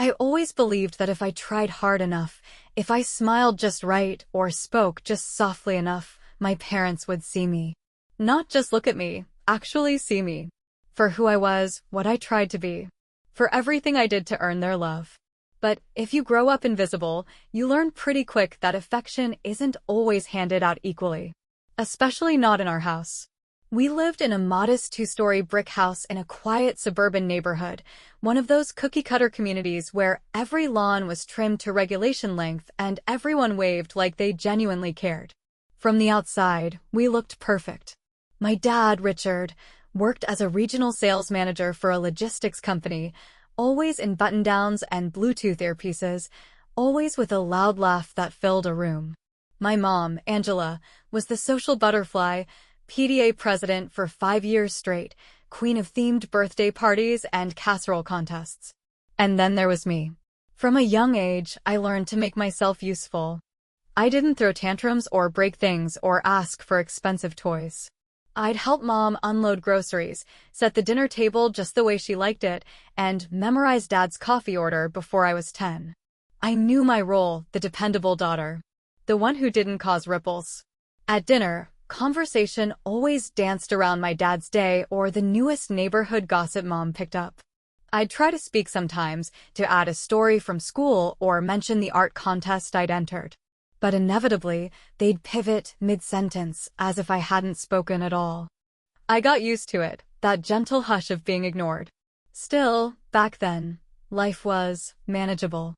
I always believed that if I tried hard enough, if I smiled just right or spoke just softly enough, my parents would see me. Not just look at me, actually see me. For who I was, what I tried to be. For everything I did to earn their love. But if you grow up invisible, you learn pretty quick that affection isn't always handed out equally. Especially not in our house. We lived in a modest two-story brick house in a quiet suburban neighborhood, one of those cookie-cutter communities where every lawn was trimmed to regulation length and everyone waved like they genuinely cared. From the outside, we looked perfect. My dad, Richard, worked as a regional sales manager for a logistics company, always in button-downs and Bluetooth earpieces, always with a loud laugh that filled a room. My mom, Angela, was the social butterfly, PDA president for 5 years straight, queen of themed birthday parties and casserole contests. And then there was me. From a young age, I learned to make myself useful. I didn't throw tantrums or break things or ask for expensive toys. I'd help Mom unload groceries, set the dinner table just the way she liked it, and memorize Dad's coffee order before I was 10. I knew my role, the dependable daughter. The one who didn't cause ripples. At dinner, conversation always danced around my dad's day or the newest neighborhood gossip Mom picked up. I'd try to speak sometimes, to add a story from school or mention the art contest I'd entered. But inevitably, they'd pivot mid-sentence as if I hadn't spoken at all. I got used to it, that gentle hush of being ignored. Still, back then, life was manageable.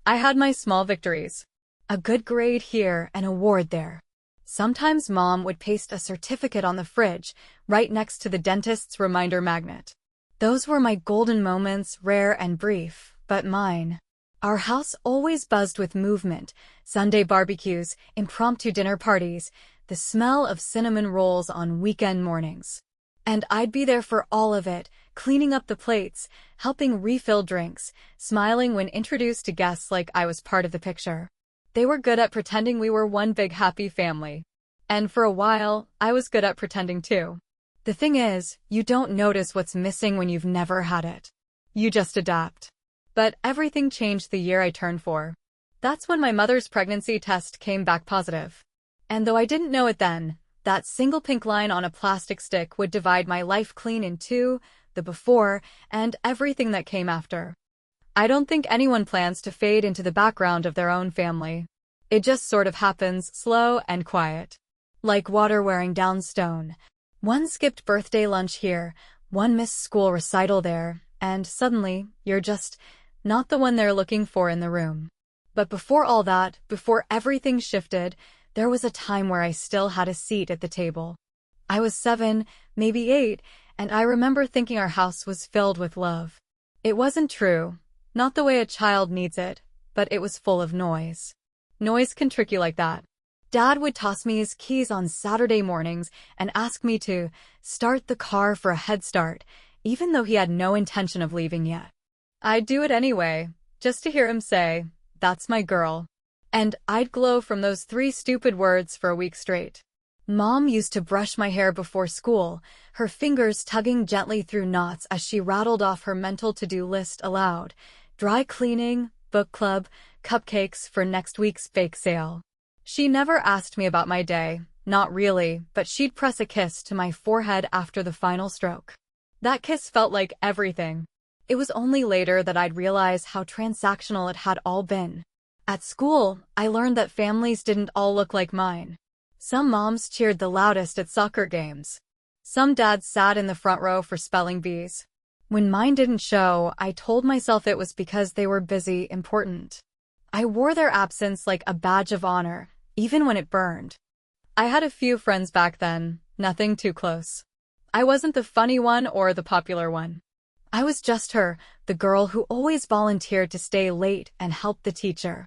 I had my small victories. A good grade here, an award there. Sometimes Mom would paste a certificate on the fridge, right next to the dentist's reminder magnet. Those were my golden moments, rare and brief, but mine. Our house always buzzed with movement, Sunday barbecues, impromptu dinner parties, the smell of cinnamon rolls on weekend mornings. And I'd be there for all of it, cleaning up the plates, helping refill drinks, smiling when introduced to guests like I was part of the picture. They were good at pretending we were one big happy family. And for a while, I was good at pretending too. The thing is, you don't notice what's missing when you've never had it. You just adapt. But everything changed the year I turned 4. That's when my mother's pregnancy test came back positive. And though I didn't know it then, that single pink line on a plastic stick would divide my life clean in two, the before and everything that came after. I don't think anyone plans to fade into the background of their own family. It just sort of happens, slow and quiet. Like water wearing down stone. One skipped birthday lunch here, one missed school recital there, and suddenly, you're just not the one they're looking for in the room. But before all that, before everything shifted, there was a time where I still had a seat at the table. I was 7, maybe 8, and I remember thinking our house was filled with love. It wasn't true. Not the way a child needs it, but it was full of noise. Noise can trick you like that. Dad would toss me his keys on Saturday mornings and ask me to start the car for a head start, even though he had no intention of leaving yet. I'd do it anyway, just to hear him say, "That's my girl." And I'd glow from those 3 stupid words for a week straight. Mom used to brush my hair before school, her fingers tugging gently through knots as she rattled off her mental to-do list aloud. Dry cleaning, book club, cupcakes for next week's bake sale. She never asked me about my day, not really, but she'd press a kiss to my forehead after the final stroke. That kiss felt like everything. It was only later that I'd realize how transactional it had all been. At school, I learned that families didn't all look like mine. Some moms cheered the loudest at soccer games. Some dads sat in the front row for spelling bees. When mine didn't show, I told myself it was because they were busy, important. I wore their absence like a badge of honor, even when it burned. I had a few friends back then, nothing too close. I wasn't the funny one or the popular one. I was just her, the girl who always volunteered to stay late and help the teacher.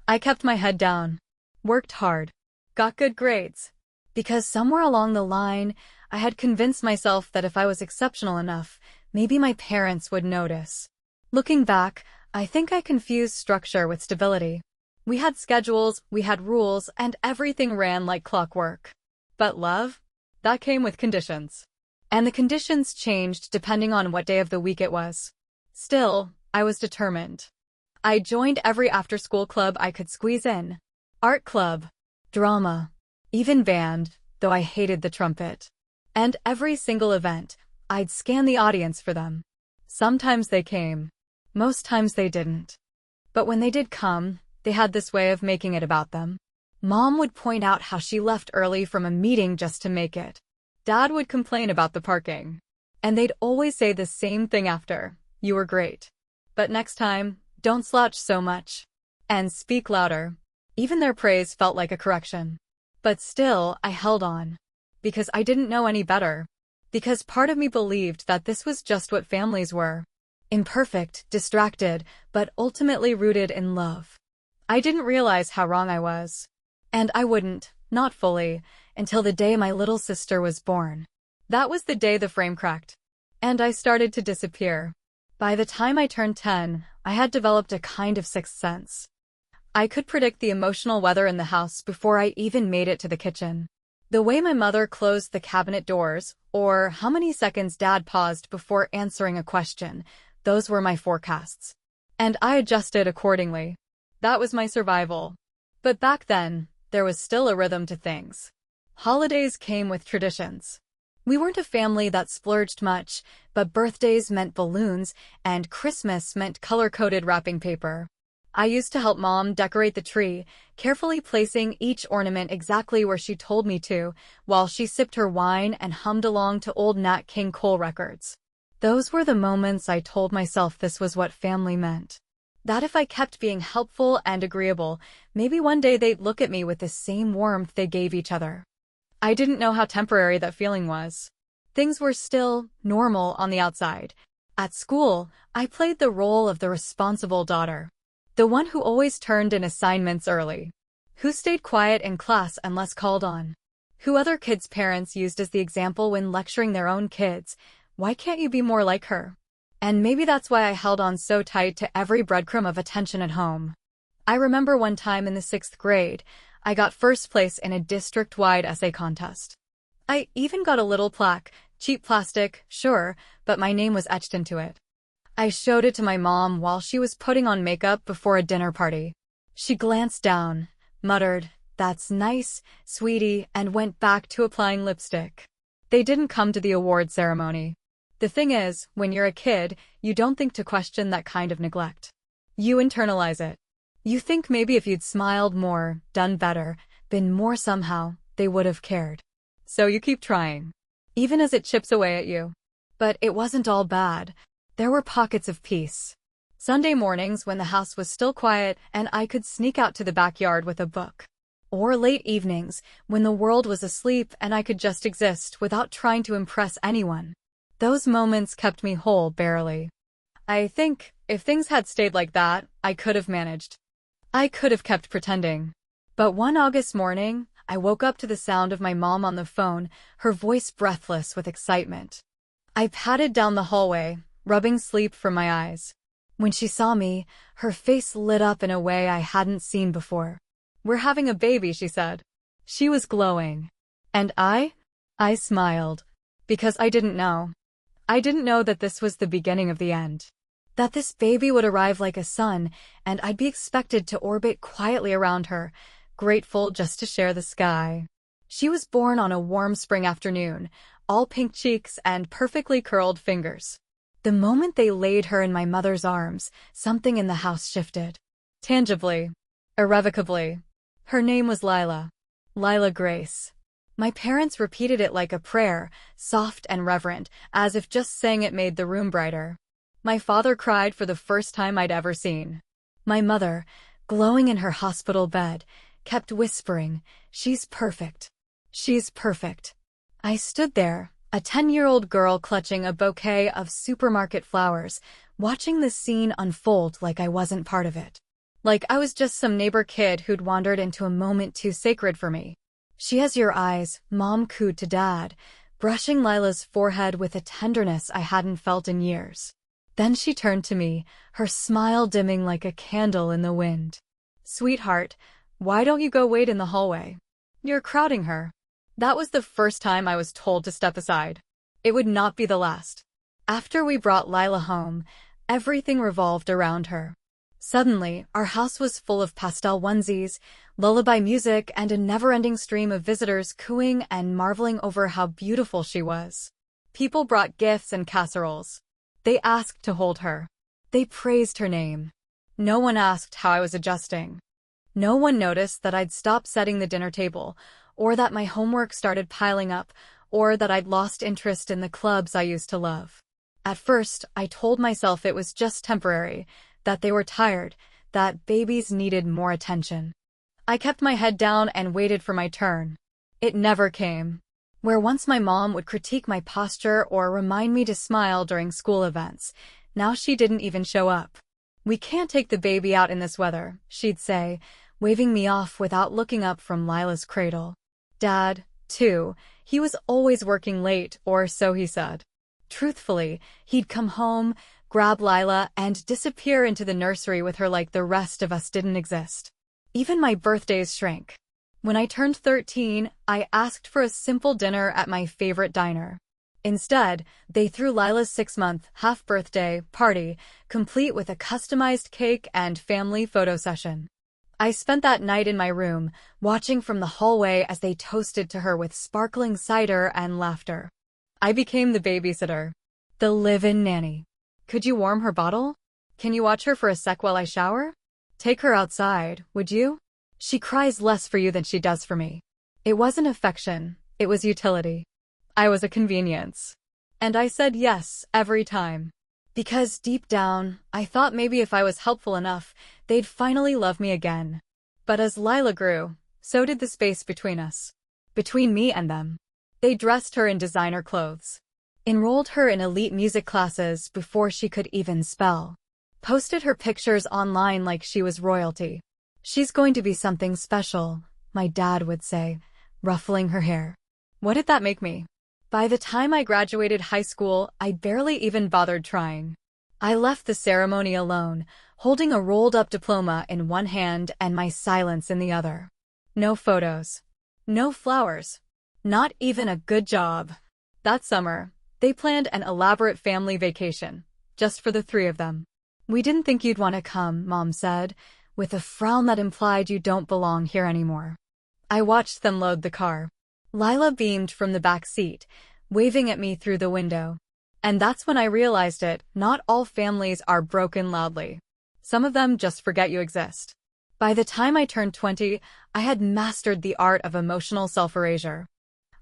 I kept my head down, worked hard, got good grades. Because somewhere along the line, I had convinced myself that if I was exceptional enough, maybe my parents would notice. Looking back, I think I confused structure with stability. We had schedules, we had rules, and everything ran like clockwork. But love? That came with conditions. And the conditions changed depending on what day of the week it was. Still, I was determined. I joined every after-school club I could squeeze in. Art club, drama, even band, though I hated the trumpet. And every single event, I'd scan the audience for them. Sometimes they came. Most times they didn't. But when they did come, they had this way of making it about them. Mom would point out how she left early from a meeting just to make it. Dad would complain about the parking. And they'd always say the same thing after, "You were great. But next time, don't slouch so much. And speak louder." Even their praise felt like a correction. But still, I held on. Because I didn't know any better. Because part of me believed that this was just what families were. Imperfect, distracted, but ultimately rooted in love. I didn't realize how wrong I was. And I wouldn't, not fully, until the day my little sister was born. That was the day the frame cracked. And I started to disappear. By the time I turned 10, I had developed a kind of sixth sense. I could predict the emotional weather in the house before I even made it to the kitchen. The way my mother closed the cabinet doors, or how many seconds Dad paused before answering a question, those were my forecasts. And I adjusted accordingly. That was my survival. But back then, there was still a rhythm to things. Holidays came with traditions. We weren't a family that splurged much, but birthdays meant balloons, and Christmas meant color-coded wrapping paper. I used to help Mom decorate the tree, carefully placing each ornament exactly where she told me to, while she sipped her wine and hummed along to old Nat King Cole records. Those were the moments I told myself this was what family meant. That if I kept being helpful and agreeable, maybe one day they'd look at me with the same warmth they gave each other. I didn't know how temporary that feeling was. Things were still normal on the outside. At school, I played the role of the responsible daughter. The one who always turned in assignments early. Who stayed quiet in class unless called on. Who other kids' parents used as the example when lecturing their own kids. Why can't you be more like her? And maybe that's why I held on so tight to every breadcrumb of attention at home. I remember one time in the 6th grade, I got first place in a district-wide essay contest. I even got a little plaque, cheap plastic, sure, but my name was etched into it. I showed it to my mom while she was putting on makeup before a dinner party. She glanced down, muttered, "That's nice, sweetie," and went back to applying lipstick. They didn't come to the award ceremony. The thing is, when you're a kid, you don't think to question that kind of neglect. You internalize it. You think maybe if you'd smiled more, done better, been more somehow, they would have cared. So you keep trying. Even as it chips away at you. But it wasn't all bad. There were pockets of peace. Sunday mornings when the house was still quiet and I could sneak out to the backyard with a book. Or late evenings when the world was asleep and I could just exist without trying to impress anyone. Those moments kept me whole barely. I think, if things had stayed like that, I could have managed. I could have kept pretending. But one August morning, I woke up to the sound of my mom on the phone, her voice breathless with excitement. I padded down the hallway, rubbing sleep from my eyes. When she saw me, her face lit up in a way I hadn't seen before. "We're having a baby," she said. She was glowing. And I smiled. Because I didn't know. I didn't know that this was the beginning of the end. That this baby would arrive like a sun, and I'd be expected to orbit quietly around her, grateful just to share the sky. She was born on a warm spring afternoon, all pink cheeks and perfectly curled fingers. The moment they laid her in my mother's arms, something in the house shifted. Tangibly. Irrevocably. Her name was Lila. Lila Grace. My parents repeated it like a prayer, soft and reverent, as if just saying it made the room brighter. My father cried for the first time I'd ever seen. My mother, glowing in her hospital bed, kept whispering, "She's perfect. She's perfect." I stood there, a 10-year-old girl clutching a bouquet of supermarket flowers, watching the scene unfold like I wasn't part of it. Like I was just some neighbor kid who'd wandered into a moment too sacred for me. "She has your eyes," Mom cooed to Dad, brushing Lila's forehead with a tenderness I hadn't felt in years. Then she turned to me, her smile dimming like a candle in the wind. "Sweetheart, why don't you go wait in the hallway? You're crowding her." That was the first time I was told to step aside. It would not be the last. After we brought Lila home, everything revolved around her. Suddenly, our house was full of pastel onesies, lullaby music, and a never-ending stream of visitors cooing and marveling over how beautiful she was. People brought gifts and casseroles. They asked to hold her. They praised her name. No one asked how I was adjusting. No one noticed that I'd stopped setting the dinner table, or that my homework started piling up, or that I'd lost interest in the clubs I used to love. At first, I told myself it was just temporary, that they were tired, that babies needed more attention. I kept my head down and waited for my turn. It never came. Where once my mom would critique my posture or remind me to smile during school events, now she didn't even show up. "We can't take the baby out in this weather," she'd say, waving me off without looking up from Lila's cradle. Dad, too, he was always working late, or so he said. Truthfully, he'd come home, grab Lila, and disappear into the nursery with her like the rest of us didn't exist. Even my birthdays shrank. When I turned 13, I asked for a simple dinner at my favorite diner. Instead, they threw Lila's 6-month half-birthday party, complete with a customized cake and family photo session. I spent that night in my room, watching from the hallway as they toasted to her with sparkling cider and laughter. I became the babysitter, the live-in nanny. "Could you warm her bottle? Can you watch her for a sec while I shower? Take her outside, would you? She cries less for you than she does for me." It wasn't affection, it was utility. I was a convenience. And I said yes every time. Because deep down, I thought maybe if I was helpful enough, they'd finally love me again. But as Lila grew, so did the space between us. Between me and them. They dressed her in designer clothes. Enrolled her in elite music classes before she could even spell. Posted her pictures online like she was royalty. "She's going to be something special," my dad would say, ruffling her hair. What did that make me? By the time I graduated high school, I barely even bothered trying. I left the ceremony alone, holding a rolled-up diploma in one hand and my silence in the other. No photos. No flowers. Not even a good job. That summer, they planned an elaborate family vacation, just for the three of them. "We didn't think you'd want to come," Mom said, with a frown that implied you don't belong here anymore. I watched them load the car. Lila beamed from the back seat, waving at me through the window. And that's when I realized it, not all families are broken loudly. Some of them just forget you exist. By the time I turned 20, I had mastered the art of emotional self-erasure.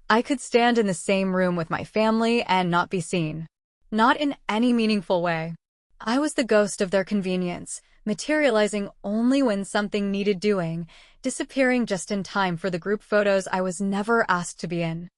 I could stand in the same room with my family and not be seen. Not in any meaningful way. I was the ghost of their convenience, materializing only when something needed doing, disappearing just in time for the group photos I was never asked to be in.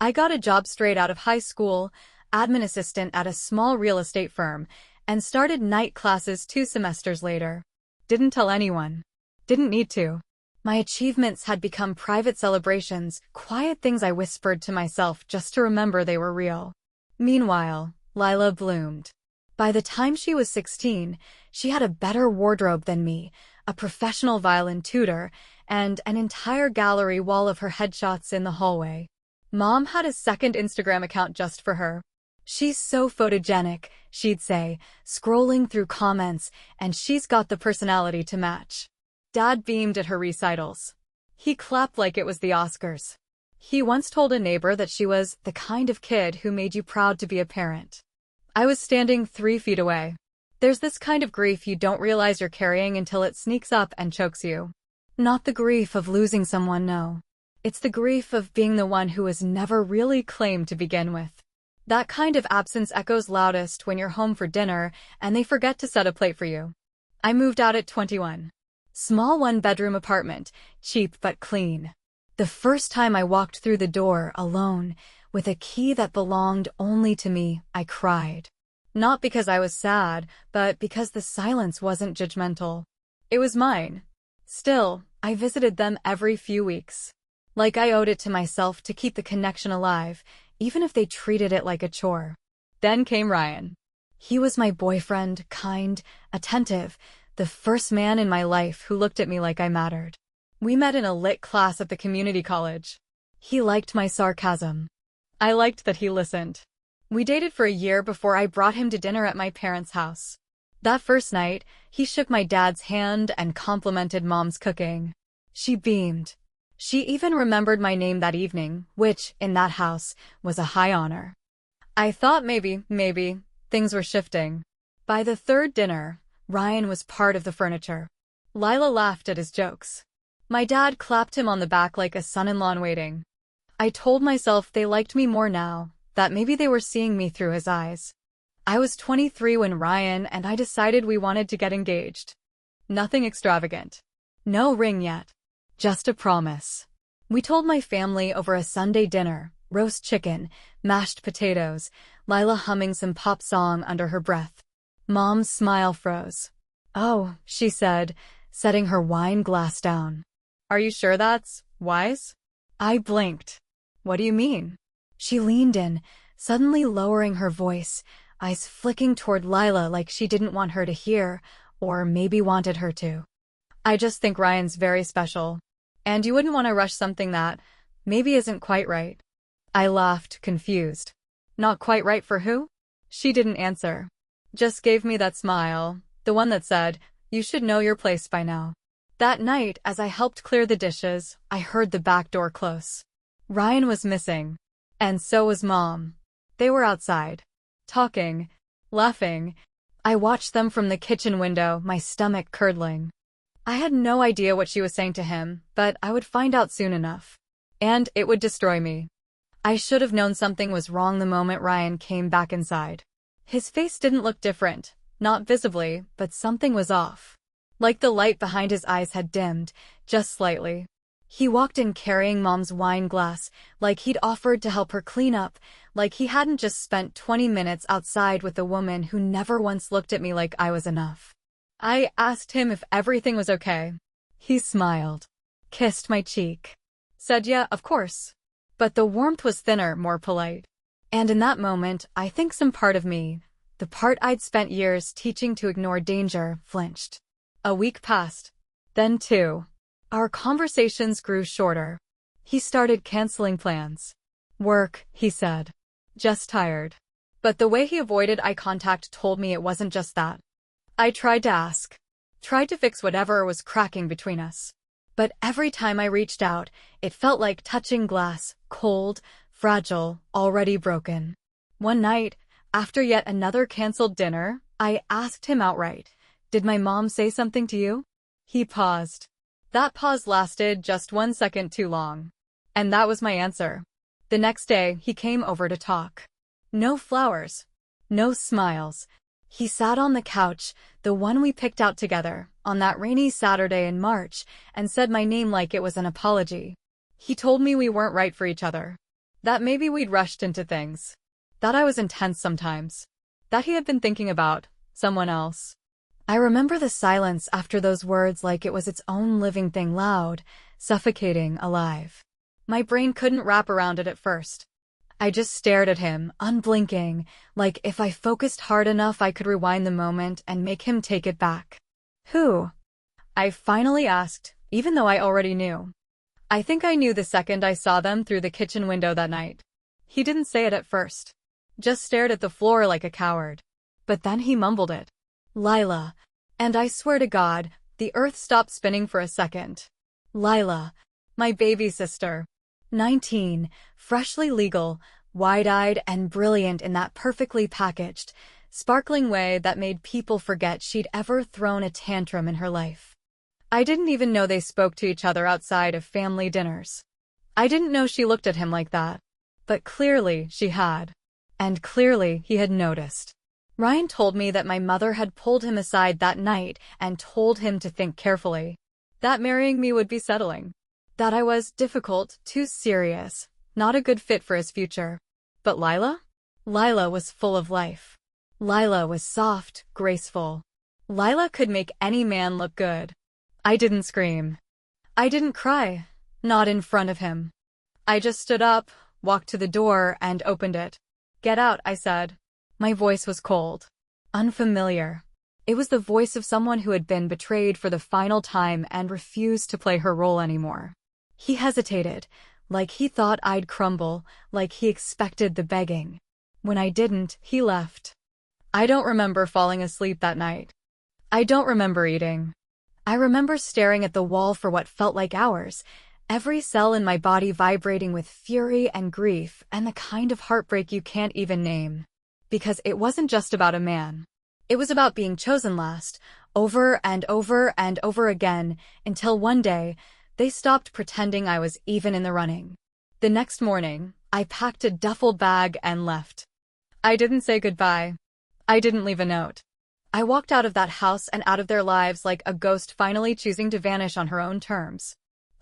I got a job straight out of high school, admin assistant at a small real estate firm, and started night classes 2 semesters later. Didn't tell anyone. Didn't need to. My achievements had become private celebrations, quiet things I whispered to myself just to remember they were real. Meanwhile, Lila bloomed. By the time she was 16, she had a better wardrobe than me, a professional violin tutor, and an entire gallery wall of her headshots in the hallway. Mom had a second Instagram account just for her. "She's so photogenic," she'd say, scrolling through comments, "and she's got the personality to match." Dad beamed at her recitals. He clapped like it was the Oscars. He once told a neighbor that she was the kind of kid who made you proud to be a parent. I was standing 3 feet away. There's this kind of grief you don't realize you're carrying until it sneaks up and chokes you. Not the grief of losing someone, no. It's the grief of being the one who was never really claimed to begin with. That kind of absence echoes loudest when you're home for dinner and they forget to set a plate for you. I moved out at 21. Small 1-bedroom apartment, cheap but clean. The first time I walked through the door alone, with a key that belonged only to me, I cried. Not because I was sad, but because the silence wasn't judgmental. It was mine. Still, I visited them every few weeks. Like I owed it to myself to keep the connection alive, even if they treated it like a chore. Then came Ryan. He was my boyfriend, kind, attentive, the first man in my life who looked at me like I mattered. We met in a lit class at the community college. He liked my sarcasm. I liked that he listened. We dated for a year before I brought him to dinner at my parents' house. That first night, he shook my dad's hand and complimented Mom's cooking. She beamed. She even remembered my name that evening, which, in that house, was a high honor. I thought maybe, things were shifting. By the third dinner, Ryan was part of the furniture. Lila laughed at his jokes. My dad clapped him on the back like a son-in-law in waiting. I told myself they liked me more now, that maybe they were seeing me through his eyes. I was 23 when Ryan and I decided we wanted to get engaged. Nothing extravagant. No ring yet. Just a promise. We told my family over a Sunday dinner, roast chicken, mashed potatoes, Lila humming some pop song under her breath. Mom's smile froze. "Oh," she said, setting her wine glass down. "Are you sure that's wise?" I blinked. "What do you mean?" She leaned in, suddenly lowering her voice, eyes flicking toward Lila like she didn't want her to hear, or maybe wanted her to. "I just think Ryan's very special. And you wouldn't want to rush something that maybe isn't quite right." I laughed, confused. "Not quite right for who?" She didn't answer. Just gave me that smile, the one that said, "You should know your place by now." That night, as I helped clear the dishes, I heard the back door close. Ryan was missing. And so was Mom. They were outside. Talking. Laughing. I watched them from the kitchen window, my stomach curdling. I had no idea what she was saying to him, but I would find out soon enough. And it would destroy me. I should have known something was wrong the moment Ryan came back inside. His face didn't look different, not visibly, but something was off. Like the light behind his eyes had dimmed, just slightly. He walked in carrying Mom's wine glass, like he'd offered to help her clean up, like he hadn't just spent 20 minutes outside with a woman who never once looked at me like I was enough. I asked him if everything was okay. He smiled, kissed my cheek, said yeah, of course. But the warmth was thinner, more polite. And in that moment, I think some part of me, the part I'd spent years teaching to ignore danger, flinched. A week passed. Then 2. Our conversations grew shorter. He started canceling plans. "Work," he said. "Just tired." But the way he avoided eye contact told me it wasn't just that. I tried to ask. Tried to fix whatever was cracking between us. But every time I reached out, it felt like touching glass, cold, fragile, already broken. One night, after yet another canceled dinner, I asked him outright, "Did my mom say something to you?" He paused. That pause lasted just 1 second too long. And that was my answer. The next day, he came over to talk. No flowers. No smiles. He sat on the couch, the one we picked out together, on that rainy Saturday in March, and said my name like it was an apology. He told me we weren't right for each other. That maybe we'd rushed into things. That I was intense sometimes. That he had been thinking about someone else. I remember the silence after those words like it was its own living thing, loud, suffocating, alive. My brain couldn't wrap around it at first. I just stared at him, unblinking, like if I focused hard enough I could rewind the moment and make him take it back. "Who?" I finally asked, even though I already knew. I think I knew the second I saw them through the kitchen window that night. He didn't say it at first. Just stared at the floor like a coward. But then he mumbled it. "Lila." And I swear to God, the earth stopped spinning for a second. Lila. My baby sister. 19, freshly legal, wide-eyed and brilliant in that perfectly packaged, sparkling way that made people forget she'd ever thrown a tantrum in her life. I didn't even know they spoke to each other outside of family dinners. I didn't know she looked at him like that. But clearly she had. And clearly he had noticed. Ryan told me that my mother had pulled him aside that night and told him to think carefully. That marrying me would be settling. That I was difficult, too serious, not a good fit for his future. But Lila? Lila was full of life. Lila was soft, graceful. Lila could make any man look good. I didn't scream. I didn't cry. Not in front of him. I just stood up, walked to the door, and opened it. "Get out," I said. My voice was cold. Unfamiliar. It was the voice of someone who had been betrayed for the final time and refused to play her role anymore. He hesitated, like he thought I'd crumble, like he expected the begging. When I didn't, he left. I don't remember falling asleep that night. I don't remember eating. I remember staring at the wall for what felt like hours, every cell in my body vibrating with fury and grief and the kind of heartbreak you can't even name. Because it wasn't just about a man. It was about being chosen last, over and over and over again, until one day, they stopped pretending I was even in the running. The next morning, I packed a duffel bag and left. I didn't say goodbye. I didn't leave a note. I walked out of that house and out of their lives like a ghost finally choosing to vanish on her own terms.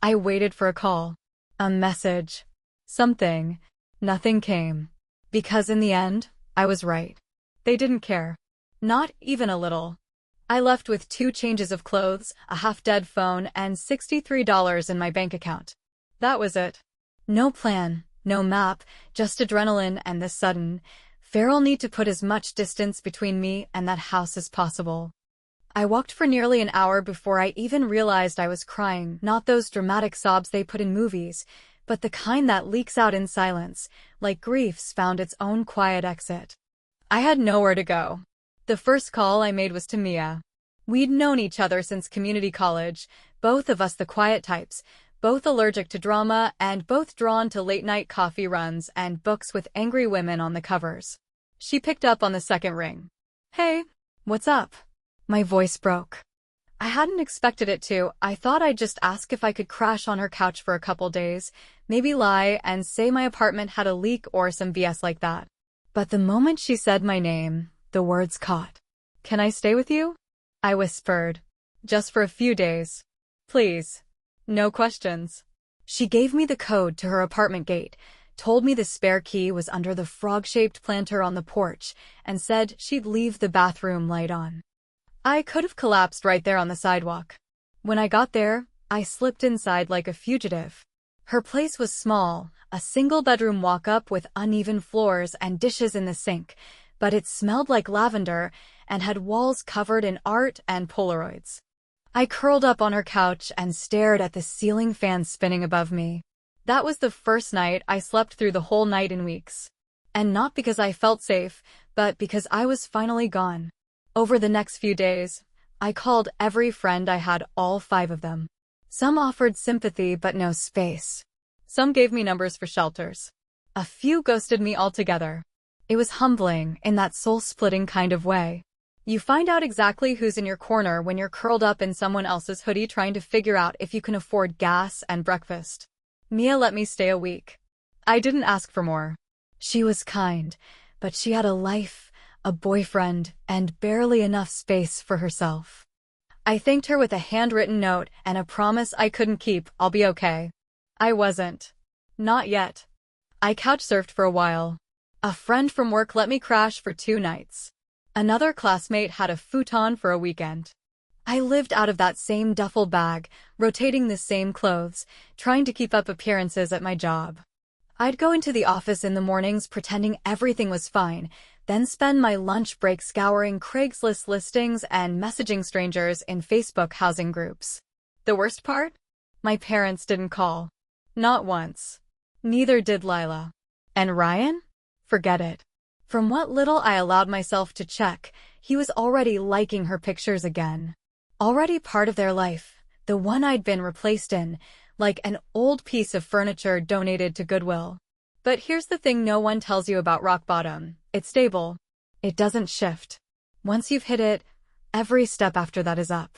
I waited for a call, a message, something. Nothing came. Because in the end, I was right. They didn't care. Not even a little. I left with 2 changes of clothes, a half-dead phone, and $63 in my bank account. That was it. No plan, no map, just adrenaline and the sudden, feral need to put as much distance between me and that house as possible. I walked for nearly an hour before I even realized I was crying, not those dramatic sobs they put in movies, but the kind that leaks out in silence, like grief's found its own quiet exit. I had nowhere to go. The first call I made was to Mia. We'd known each other since community college, both of us the quiet types, both allergic to drama and both drawn to late-night coffee runs and books with angry women on the covers. She picked up on the second ring. Hey, what's up? My voice broke. I hadn't expected it to. I thought I'd just ask if I could crash on her couch for a couple days, maybe lie and say my apartment had a leak or some BS like that. But the moment she said my name, the words caught. Can I stay with you? I whispered. Just for a few days. Please. No questions. She gave me the code to her apartment gate, told me the spare key was under the frog-shaped planter on the porch, and said she'd leave the bathroom light on. I could have collapsed right there on the sidewalk. When I got there, I slipped inside like a fugitive. Her place was small, a single-bedroom walk-up with uneven floors and dishes in the sink, but it smelled like lavender and had walls covered in art and Polaroids. I curled up on her couch and stared at the ceiling fan spinning above me. That was the first night I slept through the whole night in weeks. And not because I felt safe, but because I was finally gone. Over the next few days, I called every friend I had, all 5 of them. Some offered sympathy but no space. Some gave me numbers for shelters. A few ghosted me altogether. It was humbling in that soul-splitting kind of way. You find out exactly who's in your corner when you're curled up in someone else's hoodie trying to figure out if you can afford gas and breakfast. Mia let me stay a week. I didn't ask for more. She was kind, but she had a life, a boyfriend, and barely enough space for herself. I thanked her with a handwritten note and a promise I couldn't keep. I'll be okay. I wasn't. Not yet. I couch-surfed for a while. A friend from work let me crash for 2 nights. Another classmate had a futon for a weekend. I lived out of that same duffel bag, rotating the same clothes, trying to keep up appearances at my job. I'd go into the office in the mornings pretending everything was fine, then spend my lunch break scouring Craigslist listings and messaging strangers in Facebook housing groups. The worst part? My parents didn't call. Not once. Neither did Lila. And Ryan? Forget it. From what little I allowed myself to check, he was already liking her pictures again. Already part of their life, the one I'd been replaced in, like an old piece of furniture donated to Goodwill. But here's the thing no one tells you about rock bottom. It's stable. It doesn't shift. Once you've hit it, every step after that is up.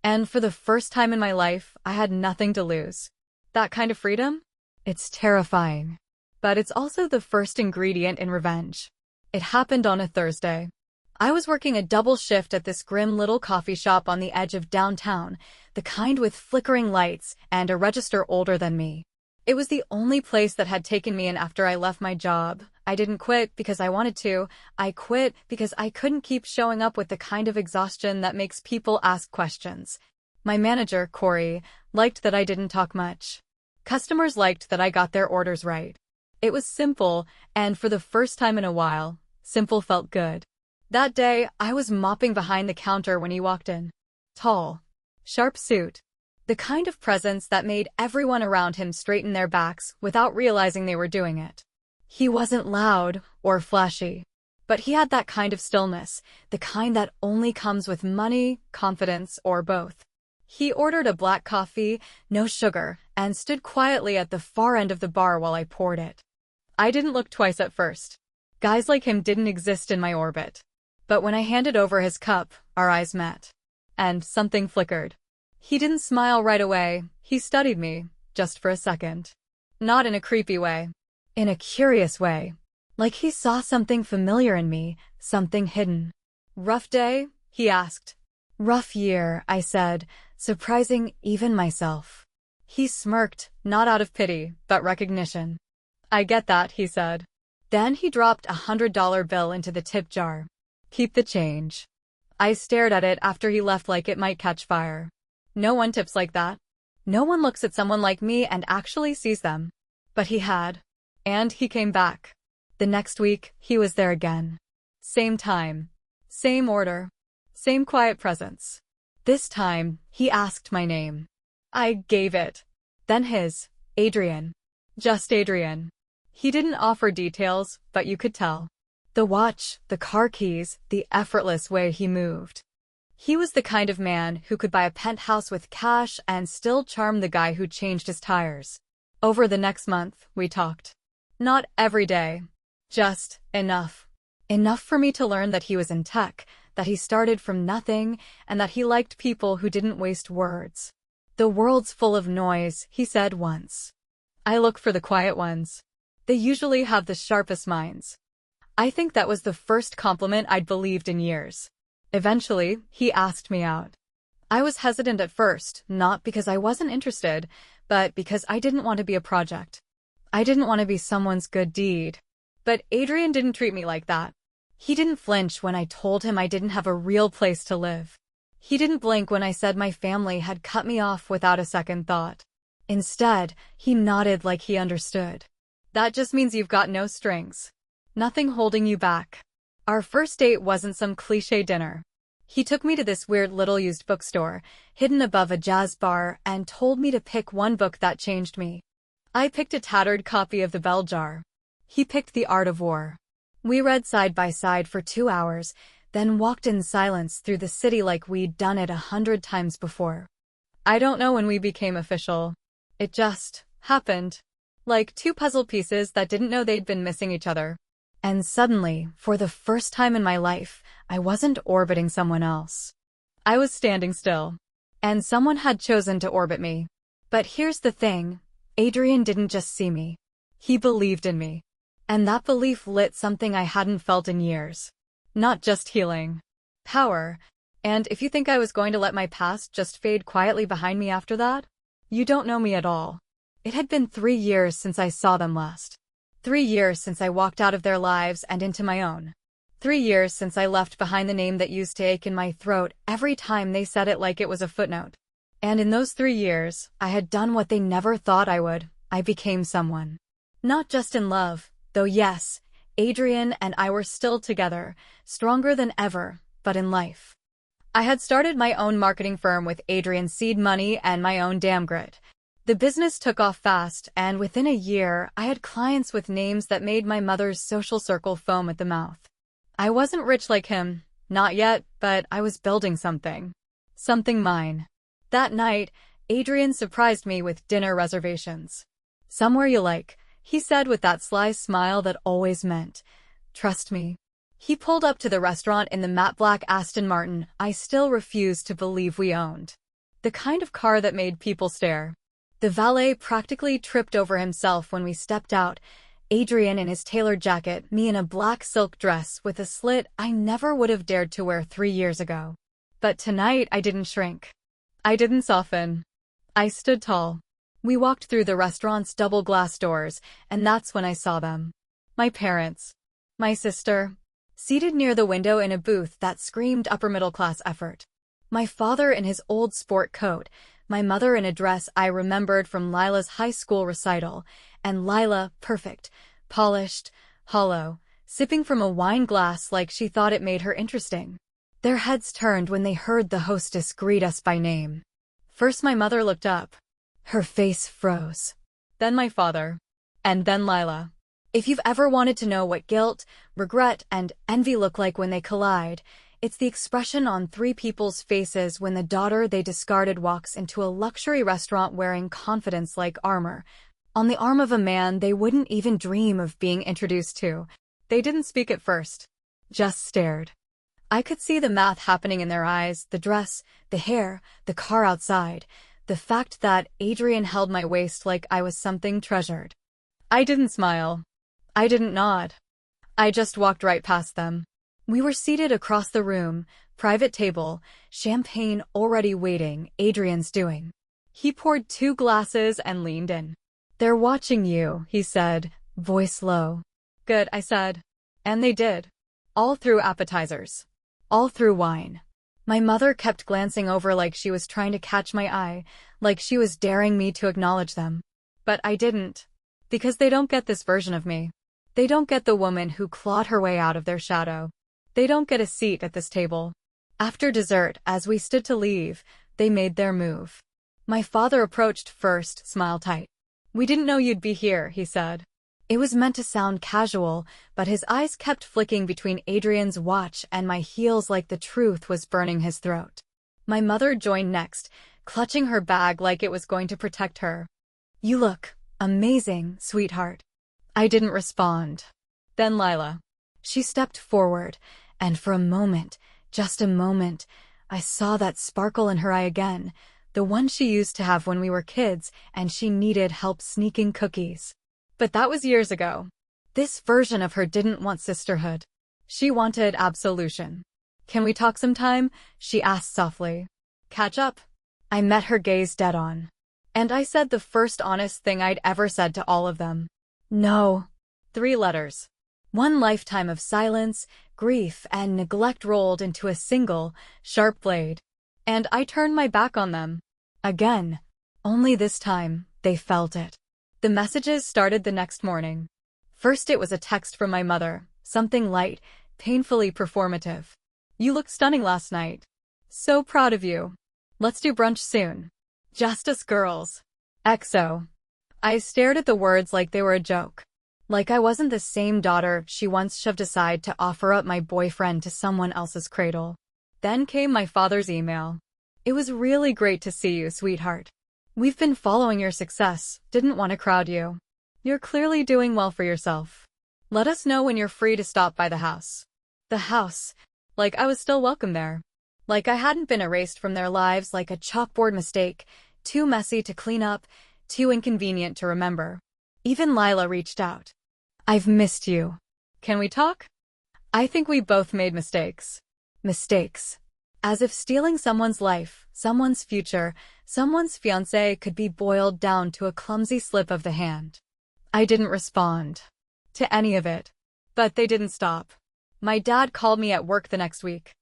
And for the first time in my life, I had nothing to lose. That kind of freedom? It's terrifying. But it's also the first ingredient in revenge. It happened on a Thursday. I was working a double shift at this grim little coffee shop on the edge of downtown, the kind with flickering lights and a register older than me. It was the only place that had taken me in after I left my job. I didn't quit because I wanted to. I quit because I couldn't keep showing up with the kind of exhaustion that makes people ask questions. My manager, Corey, liked that I didn't talk much. Customers liked that I got their orders right. It was simple, and for the first time in a while, simple felt good. That day, I was mopping behind the counter when he walked in. Tall, sharp suit. The kind of presence that made everyone around him straighten their backs without realizing they were doing it. He wasn't loud or flashy. But he had that kind of stillness, the kind that only comes with money, confidence, or both. He ordered a black coffee, no sugar, and stood quietly at the far end of the bar while I poured it. I didn't look twice at first. Guys like him didn't exist in my orbit. But when I handed over his cup, our eyes met. And something flickered. He didn't smile right away, he studied me, just for a second. Not in a creepy way. In a curious way. Like he saw something familiar in me, something hidden. "Rough day?" he asked. "Rough year," I said, surprising even myself. He smirked, not out of pity, but recognition. "I get that," he said. Then he dropped $100 bill into the tip jar. "Keep the change." I stared at it after he left like it might catch fire. No one tips like that. No one looks at someone like me and actually sees them. But he had. And he came back. The next week, he was there again. Same time. Same order. Same quiet presence. This time, he asked my name. I gave it. Then his. Adrian. Just Adrian. He didn't offer details, but you could tell. The watch, the car keys, the effortless way he moved. He was the kind of man who could buy a penthouse with cash and still charm the guy who changed his tires. Over the next month, we talked. Not every day. Just enough. Enough for me to learn that he was in tech, that he started from nothing, and that he liked people who didn't waste words. "The world's full of noise," he said once. "I look for the quiet ones. They usually have the sharpest minds." I think that was the first compliment I'd believed in years. Eventually, he asked me out. I was hesitant at first, not because I wasn't interested, but because I didn't want to be a project. I didn't want to be someone's good deed. But Adrian didn't treat me like that. He didn't flinch when I told him I didn't have a real place to live. He didn't blink when I said my family had cut me off without a second thought. Instead, he nodded like he understood. That just means you've got no strings. Nothing holding you back. Our first date wasn't some cliché dinner. He took me to this weird little used bookstore, hidden above a jazz bar, and told me to pick one book that changed me. I picked a tattered copy of The Bell Jar. He picked The Art of War. We read side by side for 2 hours, then walked in silence through the city like we'd done it 100 times before. I don't know when we became official. It just happened. Like two puzzle pieces that didn't know they'd been missing each other. And suddenly, for the first time in my life, I wasn't orbiting someone else. I was standing still. And someone had chosen to orbit me. But here's the thing, Adrian didn't just see me. He believed in me. And that belief lit something I hadn't felt in years. Not just healing. Power. And if you think I was going to let my past just fade quietly behind me after that, you don't know me at all. It had been 3 years since I saw them last. 3 years since I walked out of their lives and into my own. 3 years since I left behind the name that used to ache in my throat every time they said it like it was a footnote. And in those 3 years, I had done what they never thought I would. I became someone. Not just in love, though yes, Adrian and I were still together, stronger than ever, but in life. I had started my own marketing firm with Adrian's seed money and my own damn grit. The business took off fast, and within a year, I had clients with names that made my mother's social circle foam at the mouth. I wasn't rich like him, not yet, but I was building something. Something mine. That night, Adrian surprised me with dinner reservations. "Somewhere you like," he said with that sly smile that always meant, "Trust me." He pulled up to the restaurant in the matte black Aston Martin I still refused to believe we owned. The kind of car that made people stare. The valet practically tripped over himself when we stepped out, Adrian in his tailored jacket, me in a black silk dress with a slit I never would have dared to wear 3 years ago. But tonight I didn't shrink. I didn't soften. I stood tall. We walked through the restaurant's double glass doors, and that's when I saw them. My parents. My sister. Seated near the window in a booth that screamed upper-middle-class effort. My father in his old sport coat, my mother in a dress I remembered from Lila's high school recital, and Lila, perfect, polished, hollow, sipping from a wine glass like she thought it made her interesting. Their heads turned when they heard the hostess greet us by name. First my mother looked up. Her face froze. Then my father. And then Lila. If you've ever wanted to know what guilt, regret, and envy look like when they collide, it's the expression on three people's faces when the daughter they discarded walks into a luxury restaurant wearing confidence like armor, on the arm of a man they wouldn't even dream of being introduced to. They didn't speak at first, just stared. I could see the math happening in their eyes, the dress, the hair, the car outside, the fact that Adrian held my waist like I was something treasured. I didn't smile. I didn't nod. I just walked right past them. We were seated across the room, private table, champagne already waiting, Adrian's doing. He poured 2 glasses and leaned in. "They're watching you," he said, voice low. "Good," I said. And they did. All through appetizers. All through wine. My mother kept glancing over like she was trying to catch my eye, like she was daring me to acknowledge them. But I didn't. Because they don't get this version of me. They don't get the woman who clawed her way out of their shadow. They don't get a seat at this table. After dessert, as we stood to leave, they made their move. My father approached first, smile tight. "We didn't know you'd be here," he said. It was meant to sound casual, but his eyes kept flicking between Adrian's watch and my heels like the truth was burning his throat. My mother joined next, clutching her bag like it was going to protect her. "You look amazing, sweetheart." I didn't respond. Then Lila. She stepped forward, and for a moment, just a moment, I saw that sparkle in her eye again, the one she used to have when we were kids and she needed help sneaking cookies. But that was years ago. This version of her didn't want sisterhood. She wanted absolution. "Can we talk sometime?" she asked softly. "Catch up?" I met her gaze dead on. And I said the first honest thing I'd ever said to all of them. No. 3 letters. 1 lifetime of silence, grief, and neglect rolled into a single, sharp blade. And I turned my back on them. Again. Only this time, they felt it. The messages started the next morning. First it was a text from my mother, something light, painfully performative. "You looked stunning last night. So proud of you. Let's do brunch soon. Just us girls. XO." I stared at the words like they were a joke. Like I wasn't the same daughter she once shoved aside to offer up my boyfriend to someone else's cradle. Then came my father's email. "It was really great to see you, sweetheart. We've been following your success, didn't want to crowd you. You're clearly doing well for yourself. Let us know when you're free to stop by the house." The house. Like I was still welcome there. Like I hadn't been erased from their lives like a chalkboard mistake, too messy to clean up, too inconvenient to remember. Even Lila reached out. "I've missed you. Can we talk?" I think we both made mistakes. Mistakes. As if stealing someone's life, someone's future, someone's fiancé could be boiled down to a clumsy slip of the hand. I didn't respond to any of it. But they didn't stop. My dad called me at work the next week.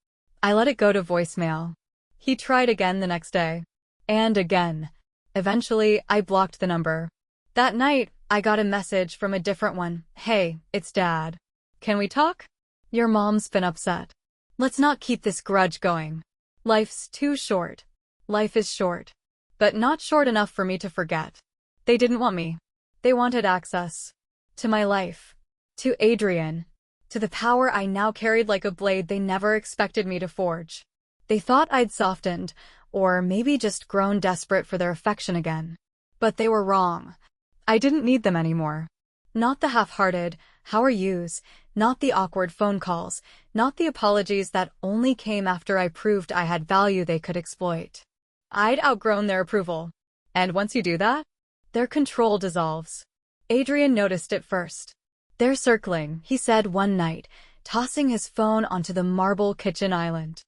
I let it go to voicemail. He tried again the next day. And again. Eventually, I blocked the number. That night, I got a message from a different one. "Hey, it's Dad. Can we talk? Your mom's been upset. Let's not keep this grudge going. Life's too short. Life is short. But not short enough for me to forget." They didn't want me. They wanted access. To my life. To Adrian. To the power I now carried like a blade they never expected me to forge. They thought I'd softened, or maybe just grown desperate for their affection again. But they were wrong. I didn't need them anymore. Not the half-hearted, "how are yous," not the awkward phone calls, not the apologies that only came after I proved I had value they could exploit. I'd outgrown their approval. And once you do that, their control dissolves. Adrian noticed it first. "They're circling," he said one night, tossing his phone onto the marble kitchen island.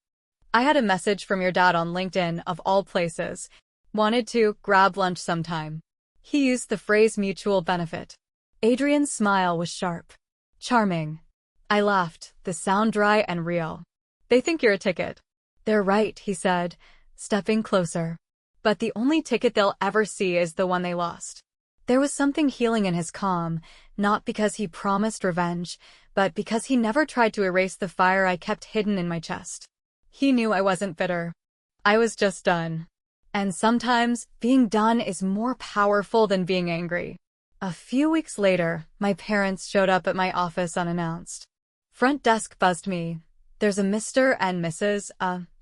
"I had a message from your dad on LinkedIn, of all places. Wanted to grab lunch sometime." He used the phrase mutual benefit. Adrian's smile was sharp. "Charming." I laughed, the sound dry and real. "They think you're a ticket." "They're right," he said, stepping closer. "But the only ticket they'll ever see is the one they lost." There was something healing in his calm, not because he promised revenge, but because he never tried to erase the fire I kept hidden in my chest. He knew I wasn't bitter. I was just done. And sometimes, being done is more powerful than being angry. A few weeks later, my parents showed up at my office unannounced. Front desk buzzed me. "There's a Mr. and Mrs.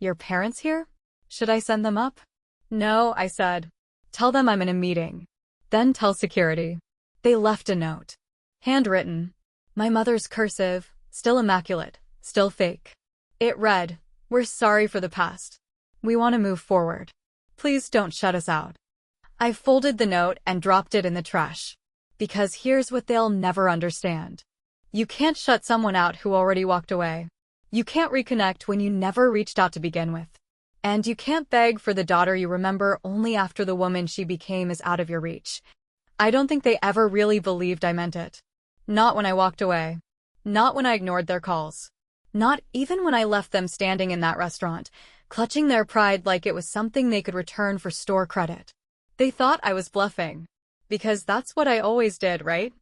Your parents here? Should I send them up?" "No," I said. "Tell them I'm in a meeting. Then tell security." They left a note. Handwritten. My mother's cursive, still immaculate, still fake. It read, "We're sorry for the past. We want to move forward. Please don't shut us out." I folded the note and dropped it in the trash. Because here's what they'll never understand. You can't shut someone out who already walked away. You can't reconnect when you never reached out to begin with. And you can't beg for the daughter you remember only after the woman she became is out of your reach. I don't think they ever really believed I meant it. Not when I walked away. Not when I ignored their calls. Not even when I left them standing in that restaurant, clutching their pride like it was something they could return for store credit. They thought I was bluffing. Because that's what I always did, right?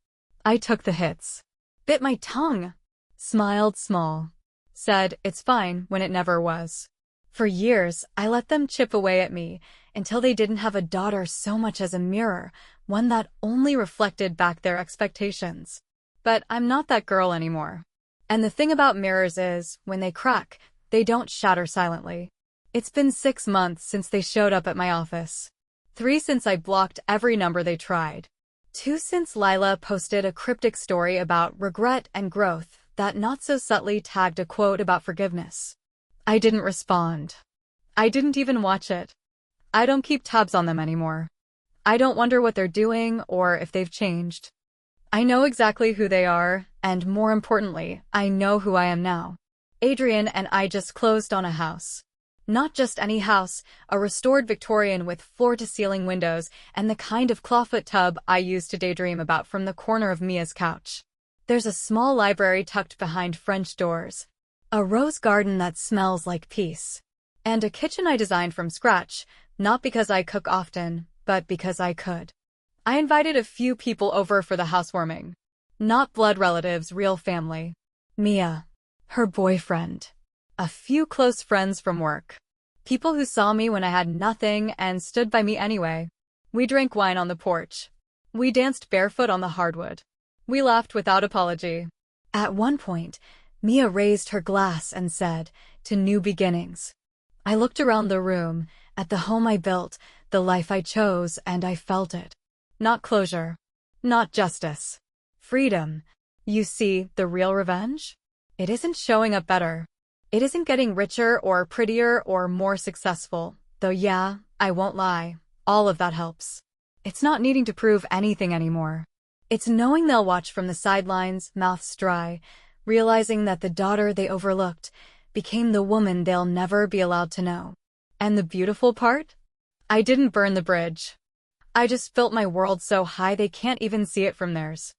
I took the hits. Bit my tongue. Smiled small. Said, "It's fine," when it never was. For years, I let them chip away at me until they didn't have a daughter so much as a mirror, one that only reflected back their expectations. But I'm not that girl anymore. And the thing about mirrors is, when they crack, they don't shatter silently. It's been 6 months since they showed up at my office. 3 since I blocked every number they tried. 2 since Lila posted a cryptic story about regret and growth that not so subtly tagged a quote about forgiveness. I didn't respond. I didn't even watch it. I don't keep tabs on them anymore. I don't wonder what they're doing or if they've changed. I know exactly who they are, and more importantly, I know who I am now. Adrian and I just closed on a house. Not just any house, a restored Victorian with floor-to-ceiling windows and the kind of clawfoot tub I used to daydream about from the corner of Mia's couch. There's a small library tucked behind French doors, a rose garden that smells like peace, and a kitchen I designed from scratch, not because I cook often, but because I could. I invited a few people over for the housewarming. Not blood relatives, real family. Mia, her boyfriend, a few close friends from work. People who saw me when I had nothing and stood by me anyway. We drank wine on the porch. We danced barefoot on the hardwood. We laughed without apology. At one point, Mia raised her glass and said, "To new beginnings." I looked around the room, at the home I built, the life I chose, and I felt it. Not closure. Not justice. Freedom. You see, the real revenge? It isn't showing up better. It isn't getting richer or prettier or more successful, though yeah, I won't lie, all of that helps. It's not needing to prove anything anymore. It's knowing they'll watch from the sidelines, mouths dry, realizing that the daughter they overlooked became the woman they'll never be allowed to know. And the beautiful part? I didn't burn the bridge. I just built my world so high they can't even see it from theirs.